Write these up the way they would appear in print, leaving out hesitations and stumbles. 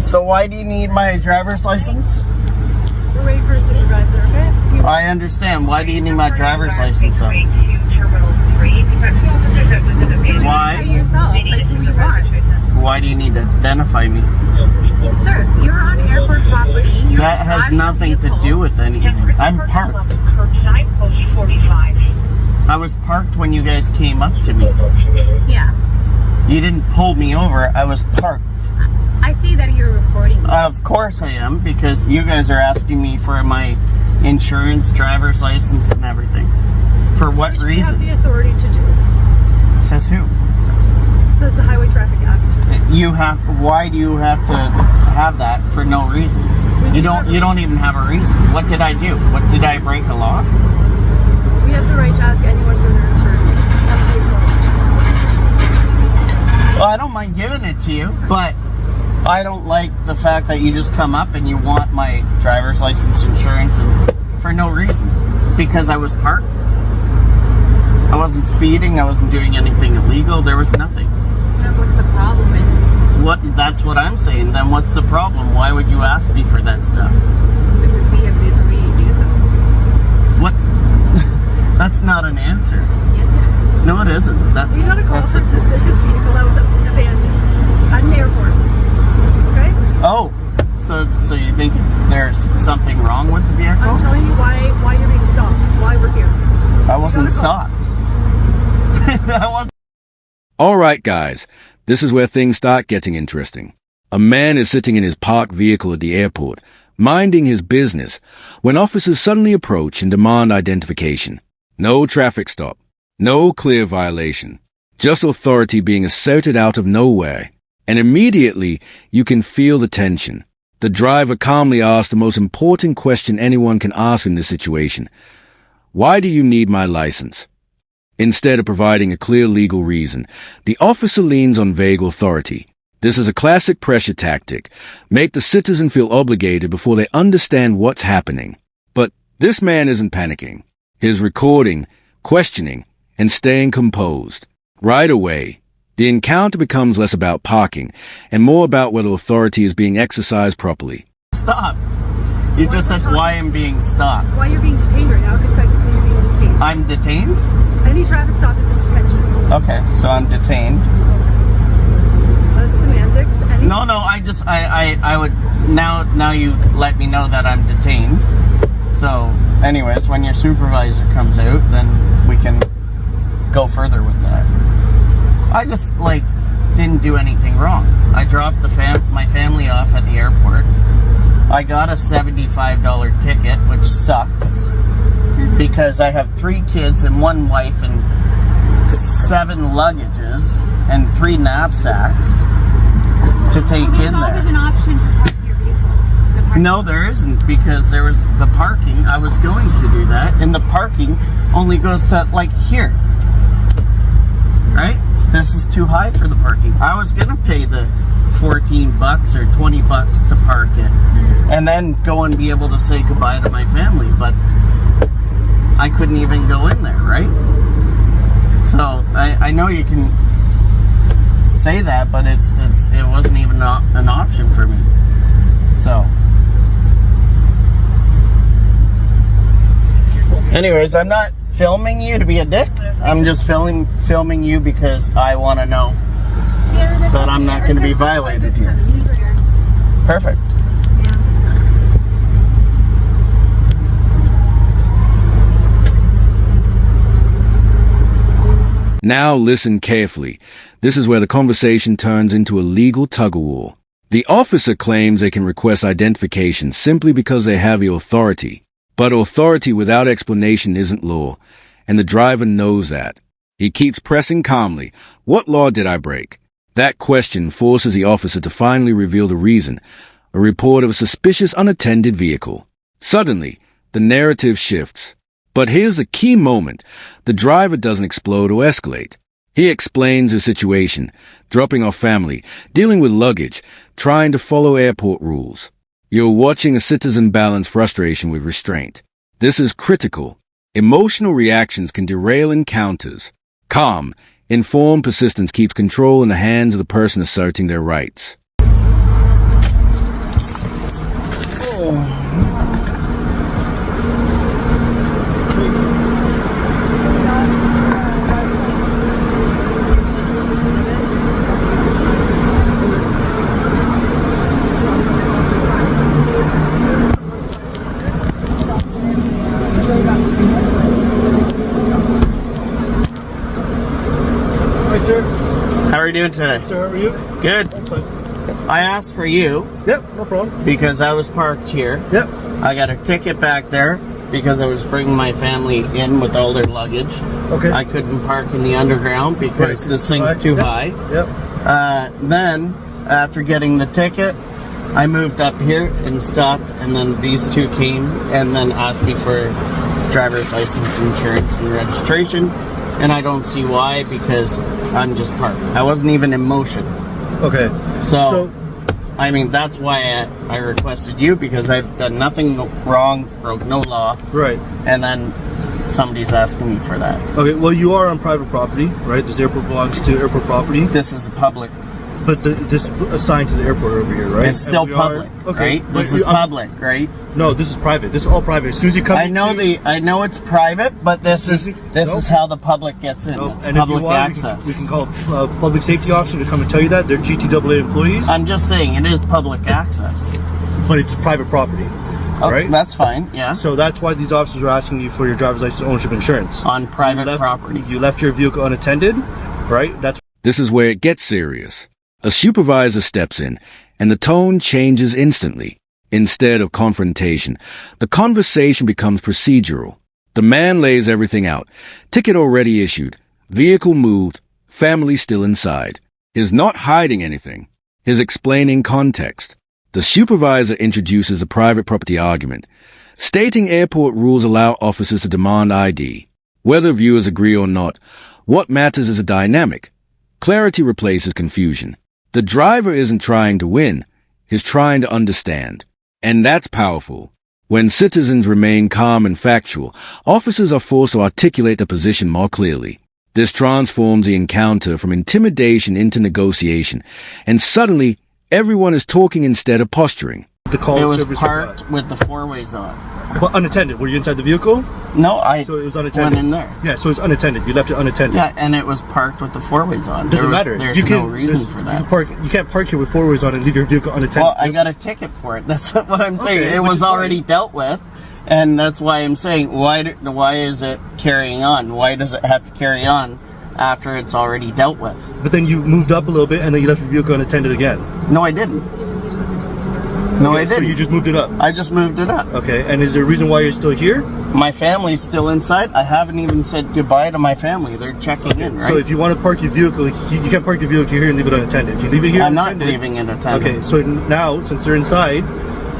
So why do you need my driver's license? We're waiting for a supervisor, okay? I understand. Why do you need my driver's license then? Why? Yourself, like who you are. Why do you need to identify me? Sir, you're on airport property. That has nothing to do with anything. I'm parked. I was parked when you guys came up to me. Yeah. You didn't pull me over. I was parked. I see that you're recording me. Of course I am, because you guys are asking me for my insurance, driver's license, and everything. For what Which reason? you have the authority to do. Says who? So it's the Highway Traffic Act. You have. Why do you have to have that for no reason? You don't even have a reason. What did I do? What did I break a law? We have the right to ask anyone for their insurance. Well, I don't mind giving it to you, but I don't like the fact that you just come up and you want my driver's license, insurance, and for no reason. Because I was parked. I wasn't speeding. I wasn't doing anything illegal. There was nothing. Then what's the problem? That's what I'm saying. Then what's the problem? Why would you ask me for that stuff? Because we have the authority to do so. What? That's not an answer. Yes, it is. No, it isn't. That's We got a call that's for it. suspicious vehicle that was abandoned at an airport. Okay? Oh, so you think there's something wrong with the vehicle? I'm telling you why you're being stopped. Why we're here. I wasn't stopped. I wasn't. Alright guys, this is where things start getting interesting. A man is sitting in his parked vehicle at the airport, minding his business, when officers suddenly approach and demand identification. No traffic stop, no clear violation, just authority being asserted out of nowhere. And immediately, you can feel the tension. The driver calmly asks the most important question anyone can ask in this situation. Why do you need my license? Instead of providing a clear legal reason, the officer leans on vague authority. This is a classic pressure tactic. Make the citizen feel obligated before they understand what's happening. But this man isn't panicking. He's recording, questioning, and staying composed. Right away, the encounter becomes less about parking and more about whether authority is being exercised properly. Stopped. You just said why I'm being stopped. Why you're being detained right now, because technically you're being detained. I'm detained? Any traffic stop is a detention. Okay, so I'm detained. That's semantics. No, I would, now you let me know that I'm detained. So, anyways, when your supervisor comes out, then we can go further with that. I just, didn't do anything wrong. I dropped my family off at the airport. I got a $75 ticket, which sucks, because I have 3 kids and 1 wife and 7 luggages and 3 knapsacks to take in there. There's always an option to park your vehicle. No, there isn't, because there was the parking. I was going to do that, and the parking only goes to, here. Right? This is too high for the parking. I was going to pay the $14 or $20 to park it, and then go and be able to say goodbye to my family, but I couldn't even go in there, right? So I know you can say that, but it wasn't even an option for me. So anyways, I'm not filming you to be a dick. I'm just filming you because I want to know that I'm not going to be violated here. Perfect. Now listen carefully. This is where the conversation turns into a legal tug-of-war. The officer claims they can request identification simply because they have the authority. But authority without explanation isn't law, and the driver knows that. He keeps pressing calmly. What law did I break? That question forces the officer to finally reveal the reason, a report of a suspicious unattended vehicle. Suddenly, the narrative shifts. But here's the key moment. The driver doesn't explode or escalate. He explains the situation, dropping off family, dealing with luggage, trying to follow airport rules. You're watching a citizen balance frustration with restraint. This is critical. Emotional reactions can derail encounters. Calm, informed persistence keeps control in the hands of the person asserting their rights. Hi, sir. How are you doing today? Sir, how are you? Good. I asked for you Yep, no problem. because I was parked here. Yep. I got a ticket back there because I was bringing my family in with all their luggage. Okay. I couldn't park in the underground because Right, this thing's too yep. high. Yep. Then, after getting the ticket, I moved up here and stopped, and then these two came and then asked me for driver's license, insurance, and registration. And I don't see why, because I'm just parked. I wasn't even in motion. Okay. So I mean, that's why I requested you, because I've done nothing wrong, broke no law, right. and then somebody's asking me for that. Okay, well, you are on private property, right? This airport belongs to airport property, This is public. but this is assigned to the airport over here, right? It's still And we are- public, okay. right? This But is I'm- public, right? No, this is private. This is all private. As soon as you come I know I know it's private, but this is how the public gets in. No, It's and if public you want, access. we can call public safety officer to come and tell you that. They're GTAA employees, I'm just saying it is public access. but it's private property, Oh, right? that's fine. Yeah, So that's why these officers are asking you for your driver's license, ownership, insurance. on private left, property. You left your vehicle unattended, right? That's This is where it gets serious. A supervisor steps in, and the tone changes instantly. Instead of confrontation, the conversation becomes procedural. The man lays everything out. Ticket already issued. Vehicle moved. Family still inside. He's not hiding anything. He's explaining context. The supervisor introduces a private property argument, stating airport rules allow officers to demand ID. Whether viewers agree or not, what matters is a dynamic. Clarity replaces confusion. The driver isn't trying to win. He's trying to understand. And that's powerful. When citizens remain calm and factual, officers are forced to articulate their position more clearly. This transforms the encounter from intimidation into negotiation, and suddenly, everyone is talking instead of posturing. the call It was service. parked with the four-ways on. But unattended. Were you inside the vehicle? No, I So it was unattended. went in there. Yeah, so it's unattended. You left it unattended. Yeah, and it was parked with the four-ways on. Doesn't There was- matter. There's You no reason there's- for You, that. can park, you can't park here with four ways on and leave your vehicle unattended. Well, I got a ticket for it. That's what I'm saying. Okay, It which was is fine. already dealt with, and that's why I'm saying why is it carrying on? Why does it have to carry on after it's already dealt with? But then you moved up a little bit and then you left your vehicle unattended again. No, I didn't. No, I Okay, so didn't. you just moved it up. I just moved it up. Okay, and is there a reason why you're still here? My family's still inside. I haven't even said goodbye to my family. They're checking in, right? So if you want to park your vehicle, you can't park your vehicle here and leave it unattended. If you leave it here I'm not unattended, leaving it unattended. Okay, so now since they're inside,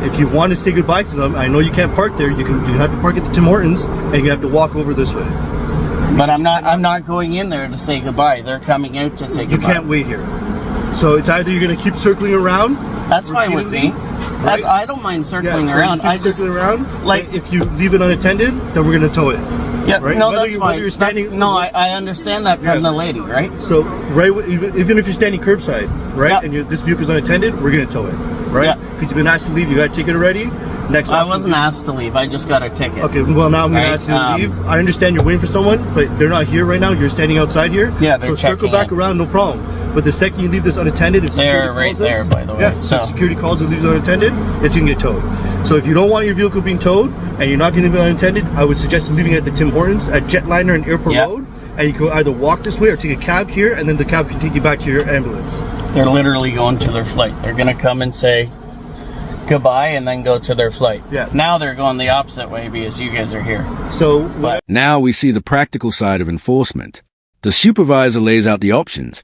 if you want to say goodbye to them, I know you can't park there. You have to park at the Tim Hortons, and you have to walk over this way. But I'm not going in there to say goodbye. They're coming out to say You goodbye. can't wait here. So it's either you're going to keep circling around. That's fine with me. repeatedly, right? I don't mind circling so around. You keep I just circling around. like- If you leave it unattended, then we're going to tow it. yeah, right? no, Whether that's you- fine. whether you're standing- I understand that from Yeah. the lady, right? So even if you're standing curbside, right, Yeah. and this vehicle's unattended, we're going to tow it, right? Yeah. Because you've been asked to leave. You got a ticket already. Next I option- wasn't asked to leave. I just got a ticket. Okay, well now I'm going Right, to ask you to um, leave. I understand you're waiting for someone, but they're not here right now. You're standing outside here. Yeah, they're so circle checking back in. around, no problem. But the second you leave this unattended, if They're security right calls there, us, by the way, Yeah, so- if security calls and leaves it unattended, it's going to get towed. So if you don't want your vehicle being towed and you're not going to leave it unattended, I would suggest leaving it at the Tim Hortons at Jetliner and Airport Yeah. Road, and you can either walk this way or take a cab here, and then the cab can take you back to your ambulance. They're literally going to their flight. They're gonna come and say goodbye and then go to their flight. Yeah. Now they're going the opposite way because you guys are here. So But Now we see the practical side of enforcement. The supervisor lays out the options.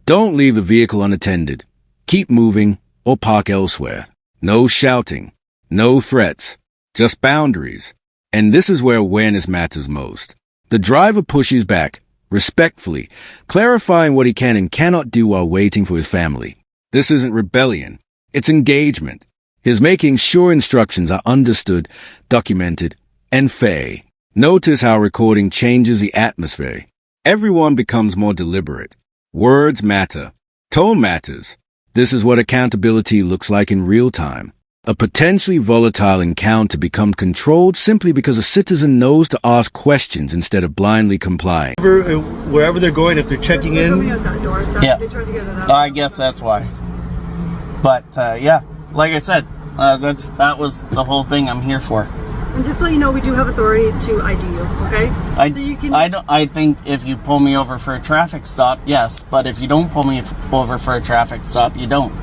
Don't leave the vehicle unattended. Keep moving or park elsewhere. No shouting. No threats. Just boundaries. And this is where awareness matters most. The driver pushes back, respectfully, clarifying what he can and cannot do while waiting for his family. This isn't rebellion. It's engagement. He's making sure instructions are understood, documented, and fair. Notice how recording changes the atmosphere. Everyone becomes more deliberate. Words matter. Tone matters. This is what accountability looks like in real time. A potentially volatile encounter becomes controlled simply because a citizen knows to ask questions instead of blindly complying. Wherever they're going, if they're checking They're coming in, out that door. Yeah. They tried to get it out. I guess that's why. But yeah, like I said, that was the whole thing I'm here for. And just to let you know, we do have authority to ID you, okay? I, So you can, I think if you pull me over for a traffic stop, yes. But if you don't pull me over for a traffic stop, you don't.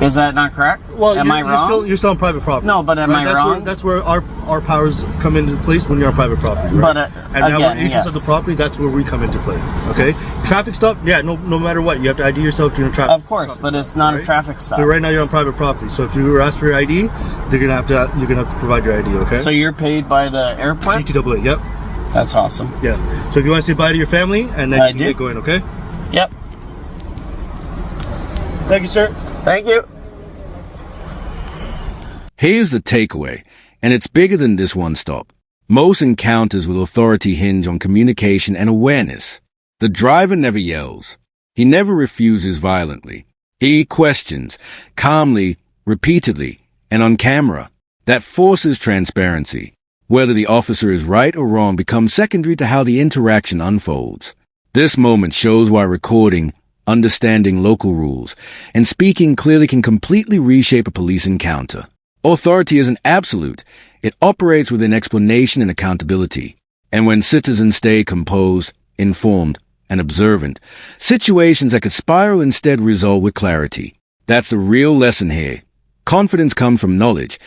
Is that not correct? well, am I wrong? You're still on private property. No, but am I that's wrong? That's where our powers come into place when you're on private property. Right? But, and now we're again, agents of the yes. property. That's where we come into play. Okay, traffic stop. Yeah, no matter what, you have to ID yourself during a traffic. Of course, traffic but stop, it's not a right? traffic stop. But right now you're on private property. So if you were asked for your ID, you're gonna have to provide your ID. Okay. So you're paid by the airport? GTAA. Yep. That's awesome. Yeah. So if you want to say bye to your family, and then I you can do. get going. Okay. Yep. Thank you, sir. Thank you. Here's the takeaway, and it's bigger than this one stop. Most encounters with authority hinge on communication and awareness. The driver never yells. He never refuses violently. He questions, calmly, repeatedly, and on camera. That forces transparency. Whether the officer is right or wrong becomes secondary to how the interaction unfolds. This moment shows why recording, understanding local rules, and speaking clearly can completely reshape a police encounter. Authority isn't absolute. It operates within explanation and accountability. And when citizens stay composed, informed, and observant, situations that could spiral instead resolve with clarity. That's the real lesson here. Confidence comes from knowledge,